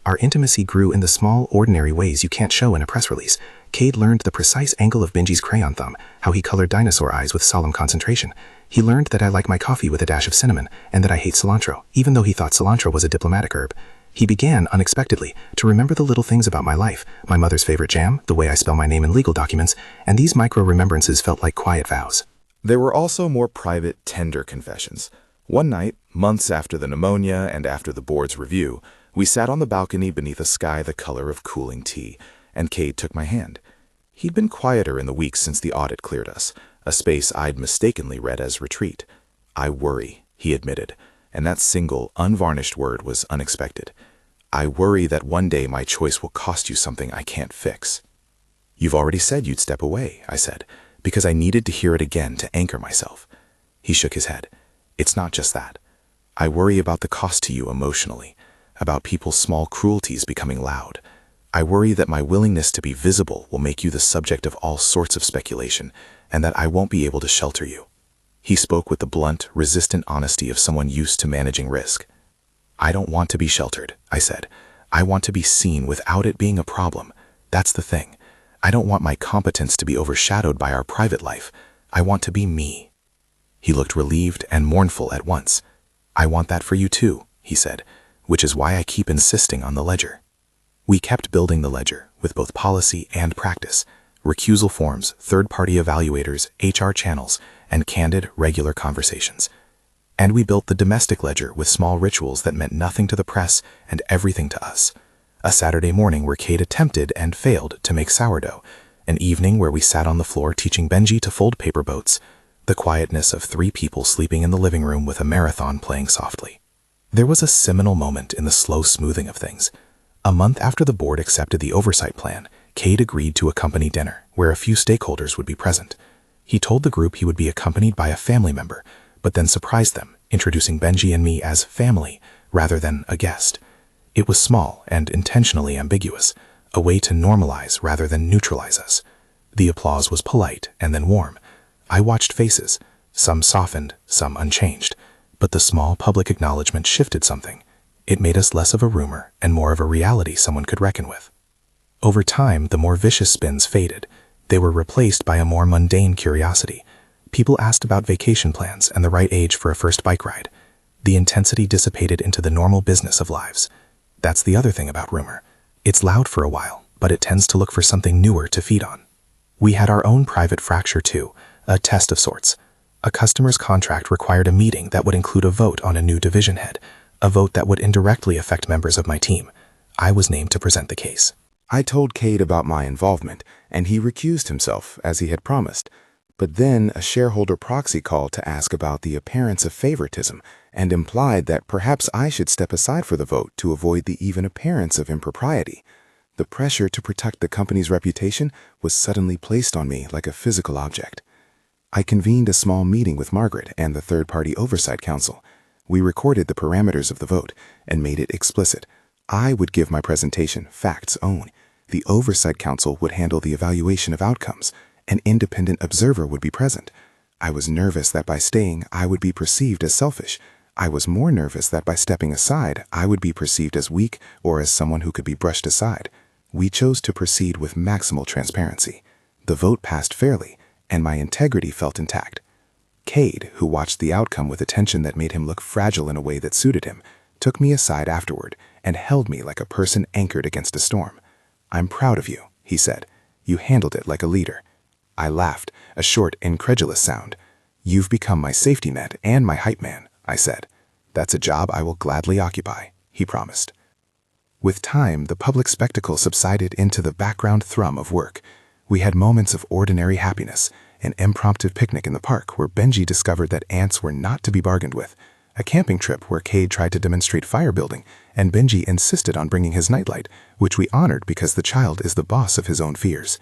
Our intimacy grew in the small, ordinary ways you can't show in a press release. Cade learned the precise angle of Benji's crayon thumb, how he colored dinosaur eyes with solemn concentration. He learned that I like my coffee with a dash of cinnamon, and that I hate cilantro, even though he thought cilantro was a diplomatic herb. He began, unexpectedly, to remember the little things about my life, my mother's favorite jam, the way I spell my name in legal documents, and these micro-remembrances felt like quiet vows. There were also more private, tender confessions. One night, months after the pneumonia and after the board's review, we sat on the balcony beneath a sky the color of cooling tea, and Cade took my hand. He'd been quieter in the weeks since the audit cleared us, a space I'd mistakenly read as retreat. "I worry," he admitted, and that single, unvarnished word was unexpected. "I worry that one day my choice will cost you something I can't fix." "You've already said you'd step away," I said, because I needed to hear it again to anchor myself. He shook his head. "It's not just that. I worry about the cost to you emotionally, about people's small cruelties becoming loud. I worry that my willingness to be visible will make you the subject of all sorts of speculation, and that I won't be able to shelter you." He spoke with the blunt, resistant honesty of someone used to managing risk. "I don't want to be sheltered," I said. "I want to be seen without it being a problem. That's the thing. I don't want my competence to be overshadowed by our private life. I want to be me." He looked relieved and mournful at once. "I want that for you too," he said, "which is why I keep insisting on the ledger." We kept building the ledger, with both policy and practice, recusal forms, third-party evaluators, HR channels, and candid, regular conversations. And we built the domestic ledger with small rituals that meant nothing to the press and everything to us. A Saturday morning where Cade attempted and failed to make sourdough. An evening where we sat on the floor teaching Benji to fold paper boats. The quietness of 3 people sleeping in the living room with a marathon playing softly. There was a seminal moment in the slow smoothing of things. A month after the board accepted the oversight plan, Cade agreed to a company dinner where a few stakeholders would be present. He told the group he would be accompanied by a family member, but then surprised them, introducing Benji and me as family rather than a guest. It was small and intentionally ambiguous, a way to normalize rather than neutralize us. The applause was polite and then warm. I watched faces, some softened, some unchanged, but the small public acknowledgement shifted something. It made us less of a rumor and more of a reality someone could reckon with. Over time, the more vicious spins faded. They were replaced by a more mundane curiosity. People asked about vacation plans and the right age for a first bike ride. The intensity dissipated into the normal business of lives. That's the other thing about rumor. It's loud for a while, but it tends to look for something newer to feed on. We had our own private fracture too, a test of sorts. A customer's contract required a meeting that would include a vote on a new division head, a vote that would indirectly affect members of my team. I was named to present the case. I told Cade about my involvement, and he recused himself, as he had promised. But then a shareholder proxy called to ask about the appearance of favoritism and implied that perhaps I should step aside for the vote to avoid the even appearance of impropriety. The pressure to protect the company's reputation was suddenly placed on me like a physical object. I convened a small meeting with Margaret and the third-party oversight council. We recorded the parameters of the vote and made it explicit. I would give my presentation facts own. The oversight council would handle the evaluation of outcomes. An independent observer would be present. I was nervous that by staying, I would be perceived as selfish. I was more nervous that by stepping aside, I would be perceived as weak or as someone who could be brushed aside. We chose to proceed with maximal transparency. The vote passed fairly, and my integrity felt intact. Cade, who watched the outcome with attention that made him look fragile in a way that suited him, took me aside afterward and held me like a person anchored against a storm. "I'm proud of you," he said. "You handled it like a leader." I laughed, a short, incredulous sound. "You've become my safety net and my hype man," I said. "That's a job I will gladly occupy," he promised. With time, the public spectacle subsided into the background thrum of work. We had moments of ordinary happiness, an impromptu picnic in the park where Benji discovered that ants were not to be bargained with, a camping trip where Cade tried to demonstrate fire building, and Benji insisted on bringing his nightlight, which we honored because the child is the boss of his own fears.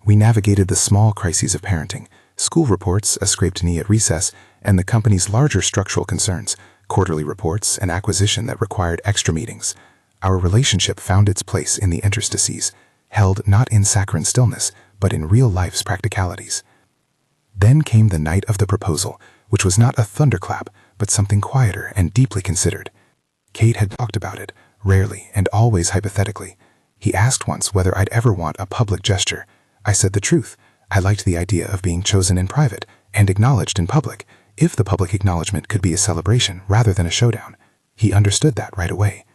We navigated the small crises of parenting, school reports, a scraped knee at recess, and the company's larger structural concerns, quarterly reports, and acquisition that required extra meetings. Our relationship found its place in the interstices, held not in saccharine stillness, but in real life's practicalities. Then came the night of the proposal, which was not a thunderclap, but something quieter and deeply considered. Cade had talked about it, rarely and always hypothetically. He asked once whether I'd ever want a public gesture. I said the truth. I liked the idea of being chosen in private and acknowledged in public, if the public acknowledgement could be a celebration rather than a showdown. He understood that right away.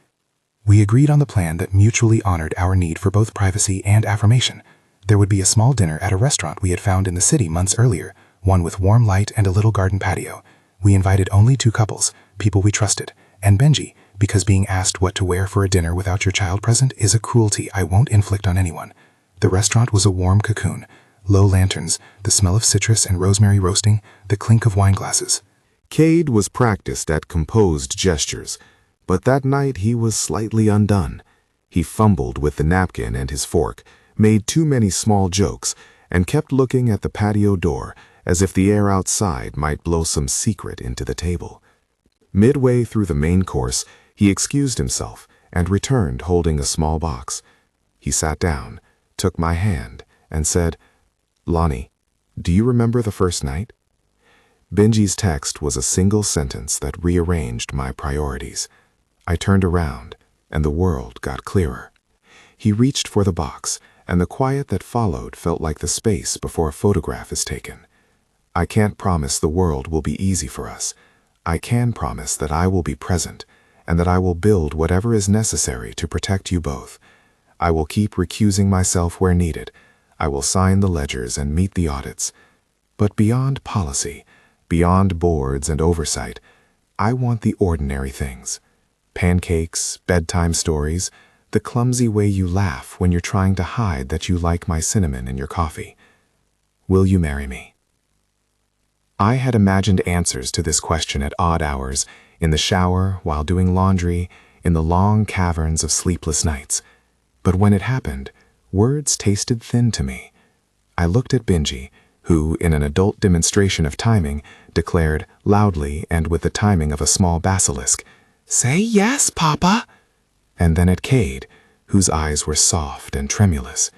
We agreed on the plan that mutually honored our need for both privacy and affirmation. There would be a small dinner at a restaurant we had found in the city months earlier, one with warm light and a little garden patio. We invited only 2 couples, people we trusted, and Benji, because being asked what to wear for a dinner without your child present is a cruelty I won't inflict on anyone. The restaurant was a warm cocoon, low lanterns, the smell of citrus and rosemary roasting, the clink of wine glasses. Cade was practiced at composed gestures, but that night he was slightly undone. He fumbled with the napkin and his fork, made too many small jokes, and kept looking at the patio door as if the air outside might blow some secret into the table. Midway through the main course, he excused himself and returned holding a small box. He sat down, took my hand, and said, "Lonnie, do you remember the first night?" Benji's text was a single sentence that rearranged my priorities. I turned around, and the world got clearer. He reached for the box, and the quiet that followed felt like the space before a photograph is taken. I can't promise the world will be easy for us. I can promise that I will be present, and that I will build whatever is necessary to protect you both. I will keep recusing myself where needed. I will sign the ledgers and meet the audits. But beyond policy, beyond boards and oversight, I want the ordinary things. Pancakes, bedtime stories, the clumsy way you laugh when you're trying to hide that you like my cinnamon in your coffee. Will you marry me? I had imagined answers to this question at odd hours, in the shower, while doing laundry, in the long caverns of sleepless nights. But when it happened, words tasted thin to me. I looked at Benji, who, in an adult demonstration of timing, declared, loudly and with the timing of a small basilisk, "Say yes, Papa!" And then at Cade, whose eyes were soft and tremulous.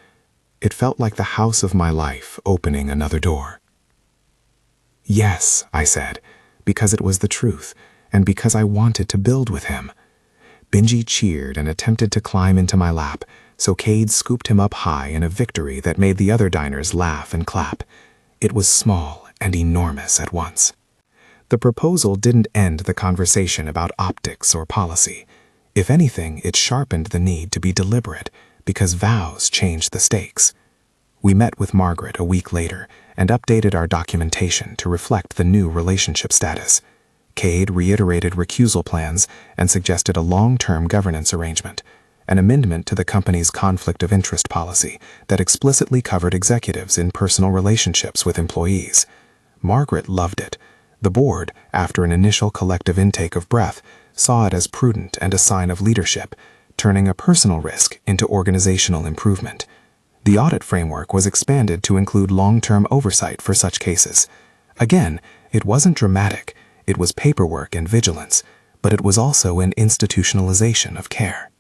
It felt like the house of my life opening another door. "Yes," I said, because it was the truth, and because I wanted to build with him. Benji cheered and attempted to climb into my lap, so Cade scooped him up high in a victory that made the other diners laugh and clap. It was small and enormous at once. The proposal didn't end the conversation about optics or policy. If anything, it sharpened the need to be deliberate, because vows changed the stakes. We met with Margaret a week later and updated our documentation to reflect the new relationship status. Cade reiterated recusal plans and suggested a long-term governance arrangement, an amendment to the company's conflict of interest policy that explicitly covered executives in personal relationships with employees. Margaret loved it. The board, after an initial collective intake of breath, saw it as prudent and a sign of leadership, turning a personal risk into organizational improvement. The audit framework was expanded to include long-term oversight for such cases. Again, it wasn't dramatic, it was paperwork and vigilance, but it was also an institutionalization of care.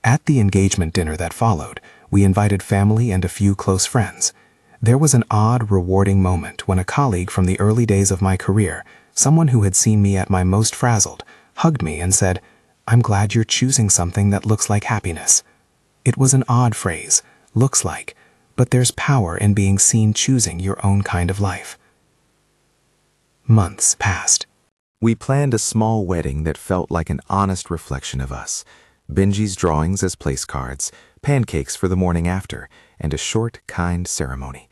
At the engagement dinner that followed, we invited family and a few close friends. There was an odd, rewarding moment when a colleague from the early days of my career, someone who had seen me at my most frazzled, hugged me and said, "I'm glad you're choosing something that looks like happiness." It was an odd phrase, looks like, but there's power in being seen choosing your own kind of life. Months passed. We planned a small wedding that felt like an honest reflection of us. Benji's drawings as place cards, pancakes for the morning after, and a short, kind ceremony.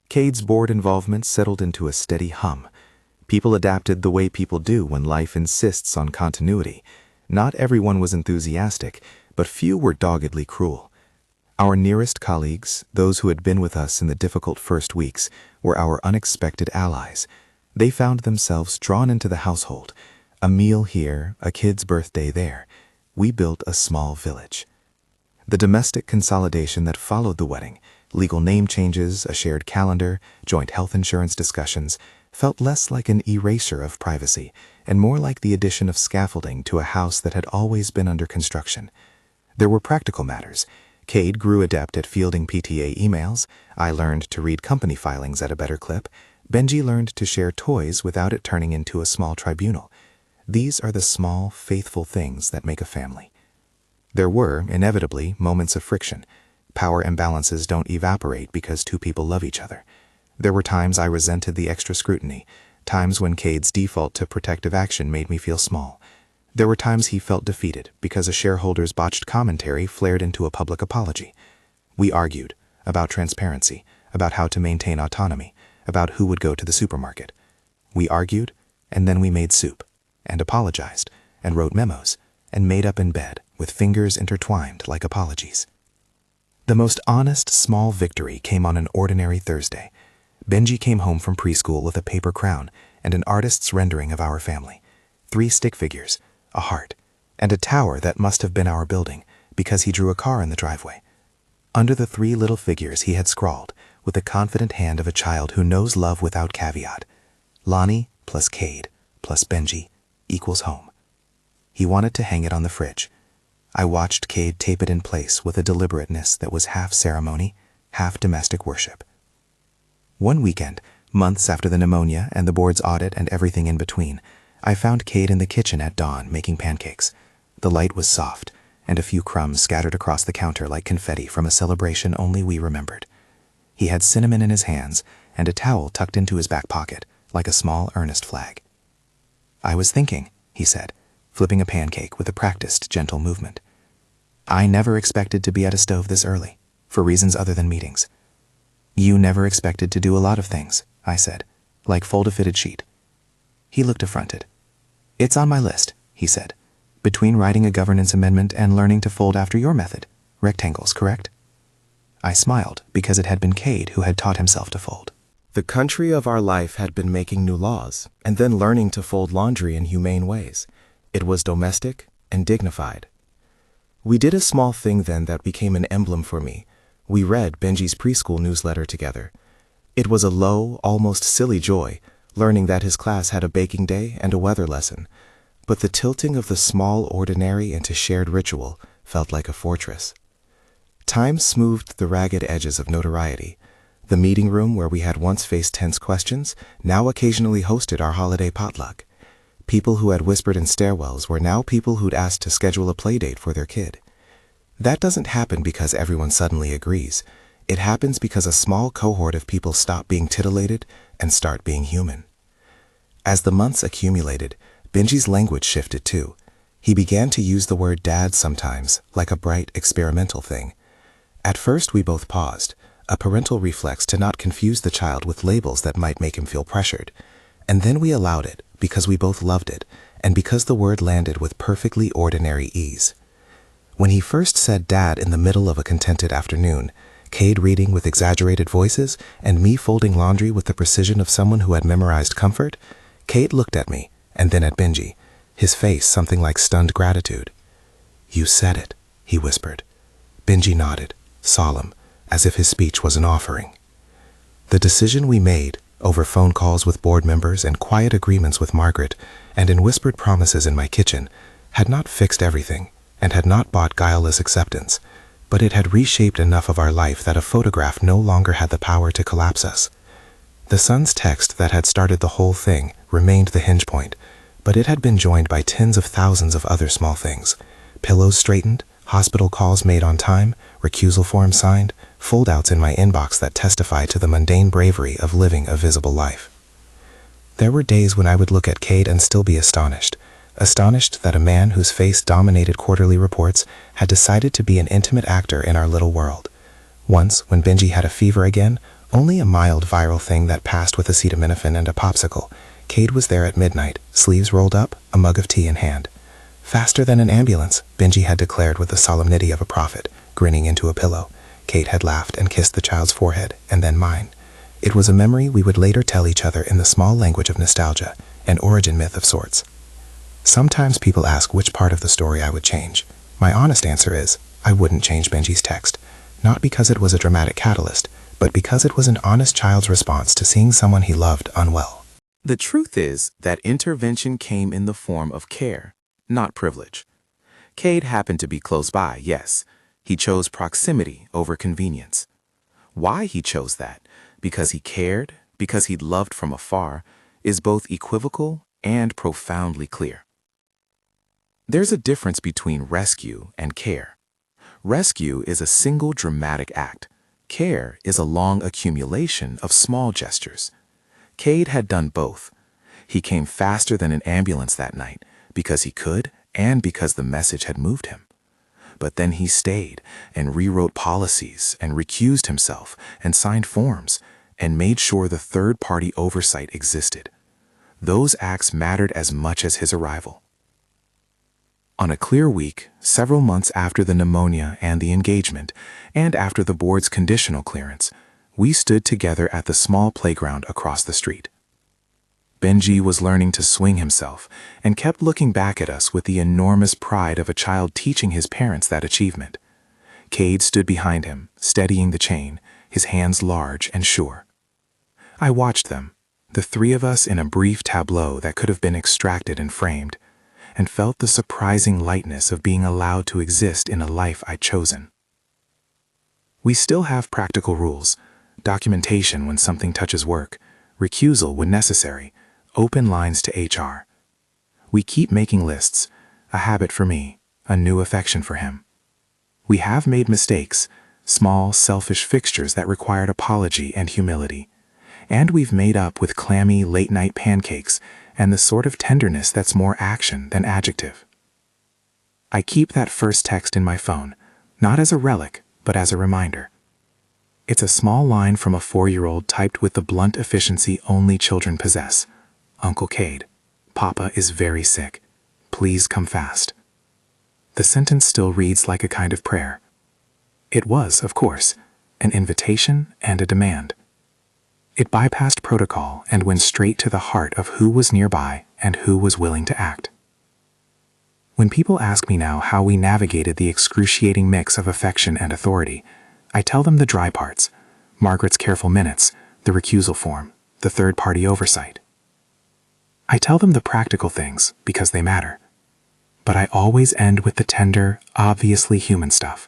Cade's board involvement settled into a steady hum. People adapted the way people do when life insists on continuity. Not everyone was enthusiastic, but few were doggedly cruel. Our nearest colleagues, those who had been with us in the difficult first weeks, were our unexpected allies. They found themselves drawn into the household. A meal here, a kid's birthday there. We built a small village. The domestic consolidation that followed the wedding, legal name changes, a shared calendar, joint health insurance discussions, felt less like an erasure of privacy and more like the addition of scaffolding to a house that had always been under construction. There were practical matters. Cade grew adept at fielding PTA emails. I learned to read company filings at a better clip. Benji learned to share toys without it turning into a small tribunal. These are the small, faithful things that make a family. There were, inevitably, moments of friction. Power imbalances don't evaporate because two people love each other. There were times I resented the extra scrutiny, times when Cade's default to protective action made me feel small. There were times he felt defeated because a shareholder's botched commentary flared into a public apology. We argued about transparency, about how to maintain autonomy, about who would go to the supermarket. We argued, and then we made soup, and apologized, and wrote memos, and made up in bed with fingers intertwined like apologies. The most honest, small victory came on an ordinary Thursday. Benji came home from preschool with a paper crown and an artist's rendering of our family. 3 stick figures, a heart, and a tower that must have been our building because he drew a car in the driveway. Under the 3 little figures he had scrawled, with the confident hand of a child who knows love without caveat, Lonnie plus Cade plus Benji equals home. He wanted to hang it on the fridge. I watched Cade tape it in place with a deliberateness that was half ceremony, half domestic worship. One weekend, months after the pneumonia and the board's audit and everything in between, I found Cade in the kitchen at dawn making pancakes. The light was soft, and a few crumbs scattered across the counter like confetti from a celebration only we remembered. He had cinnamon in his hands and a towel tucked into his back pocket, like a small earnest flag. "I was thinking," he said, flipping a pancake with a practiced, gentle movement. "I never expected to be at a stove this early, for reasons other than meetings." "You never expected to do a lot of things," I said, "like fold a fitted sheet." He looked affronted. It's on my list, he said. Between writing a governance amendment and learning to fold after your method. Rectangles, correct? I smiled because it had been Cade who had taught himself to fold. The country of our life had been making new laws and then learning to fold laundry in humane ways. It was domestic and dignified. We did a small thing then that became an emblem for me. We read Benji's preschool newsletter together. It was a low, almost silly joy, learning that his class had a baking day and a weather lesson. But the tilting of the small ordinary into shared ritual felt like a fortress. Time smoothed the ragged edges of notoriety. The meeting room where we had once faced tense questions now occasionally hosted our holiday potluck. People who had whispered in stairwells were now people who'd asked to schedule a playdate for their kid. That doesn't happen because everyone suddenly agrees. It happens because a small cohort of people stop being titillated and start being human. As the months accumulated, Benji's language shifted too. He began to use the word dad sometimes, like a bright, experimental thing. At first we both paused, a parental reflex to not confuse the child with labels that might make him feel pressured. And then we allowed it, because we both loved it, and because the word landed with perfectly ordinary ease. When he first said dad in the middle of a contented afternoon, Cade reading with exaggerated voices, and me folding laundry with the precision of someone who had memorized comfort, Cade looked at me, and then at Benji, his face something like stunned gratitude. "You said it," he whispered. Benji nodded, solemn, as if his speech was an offering. The decision we made, over phone calls with board members and quiet agreements with Margaret, and in whispered promises in my kitchen, had not fixed everything, and had not bought guileless acceptance, but it had reshaped enough of our life that a photograph no longer had the power to collapse us. The son's text that had started the whole thing remained the hinge point, but it had been joined by tens of thousands of other small things. Pillows straightened, hospital calls made on time, recusal forms signed, foldouts in my inbox that testified to the mundane bravery of living a visible life. There were days when I would look at Cade and still be astonished that a man whose face dominated quarterly reports had decided to be an intimate actor in our little world. Once, when Benji had a fever again, only a mild viral thing that passed with acetaminophen and a popsicle, Cade was there at midnight, sleeves rolled up, a mug of tea in hand. Faster than an ambulance, Benji had declared with the solemnity of a prophet, grinning into a pillow. Cade had laughed and kissed the child's forehead, and then mine. It was a memory we would later tell each other in the small language of nostalgia, an origin myth of sorts. Sometimes people ask which part of the story I would change. My honest answer is, I wouldn't change Benji's text, not because it was a dramatic catalyst, but because it was an honest child's response to seeing someone he loved unwell. The truth is that intervention came in the form of care, not privilege. Cade happened to be close by, yes. He chose proximity over convenience. Why he chose that, because he cared, because he'd loved from afar, is both equivocal and profoundly clear. There's a difference between rescue and care. Rescue is a single dramatic act. Care is a long accumulation of small gestures. Cade had done both. He came faster than an ambulance that night because he could and because the message had moved him. But then he stayed and rewrote policies and recused himself and signed forms and made sure the third-party oversight existed. Those acts mattered as much as his arrival. On a clear week, several months after the pneumonia and the engagement, and after the board's conditional clearance, we stood together at the small playground across the street. Benji was learning to swing himself and kept looking back at us with the enormous pride of a child teaching his parents that achievement. Cade stood behind him, steadying the chain, his hands large and sure. I watched them, the three of us in a brief tableau that could have been extracted and framed, and felt the surprising lightness of being allowed to exist in a life I'd chosen. We still have practical rules, documentation when something touches work, recusal when necessary, open lines to HR. We keep making lists, a habit for me, a new affection for him. We have made mistakes, small, selfish fixtures that required apology and humility. And we've made up with clammy, late-night pancakes and the sort of tenderness that's more action than adjective. I keep that first text in my phone, not as a relic, but as a reminder. It's a small line from a 4-year-old typed with the blunt efficiency only children possess. Uncle Cade, Papa is very sick. Please come fast. The sentence still reads like a kind of prayer. It was, of course, an invitation and a demand. It bypassed protocol and went straight to the heart of who was nearby and who was willing to act. When people ask me now how we navigated the excruciating mix of affection and authority, I tell them the dry parts, Margaret's careful minutes, the recusal form, the third-party oversight. I tell them the practical things because they matter. But I always end with the tender, obviously human stuff.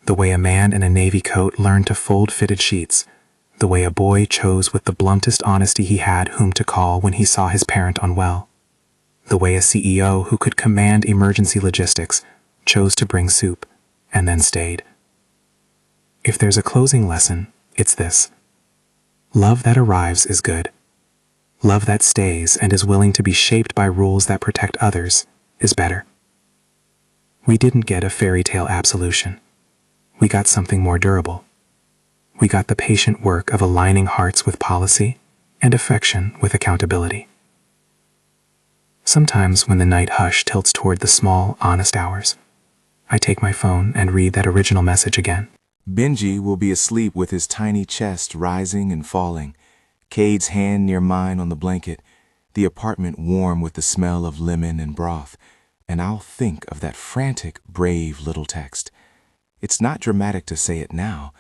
The way a man in a navy coat learned to fold fitted sheets, the way a boy chose with the bluntest honesty he had whom to call when he saw his parent unwell, the way a CEO who could command emergency logistics chose to bring soup and then stayed. If there's a closing lesson, it's this. Love that arrives is good. Love that stays and is willing to be shaped by rules that protect others is better. We didn't get a fairy tale absolution. We got something more durable. We got the patient work of aligning hearts with policy and affection with accountability. Sometimes when the night hush tilts toward the small, honest hours, I take my phone and read that original message again. Benji will be asleep with his tiny chest rising and falling, Cade's hand near mine on the blanket, the apartment warm with the smell of lemon and broth, and I'll think of that frantic, brave little text. It's not dramatic to say it now,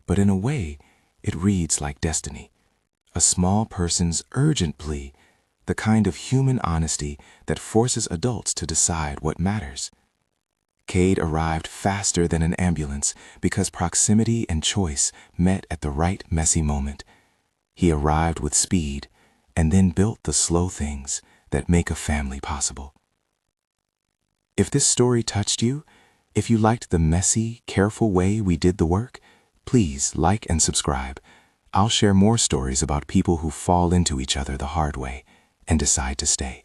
but in a way, it reads like destiny. A small person's urgent plea, the kind of human honesty that forces adults to decide what matters. Cade arrived faster than an ambulance because proximity and choice met at the right messy moment. He arrived with speed and then built the slow things that make a family possible. If this story touched you, if you liked the messy, careful way we did the work, please like and subscribe. I'll share more stories about people who fall into each other the hard way and decide to stay.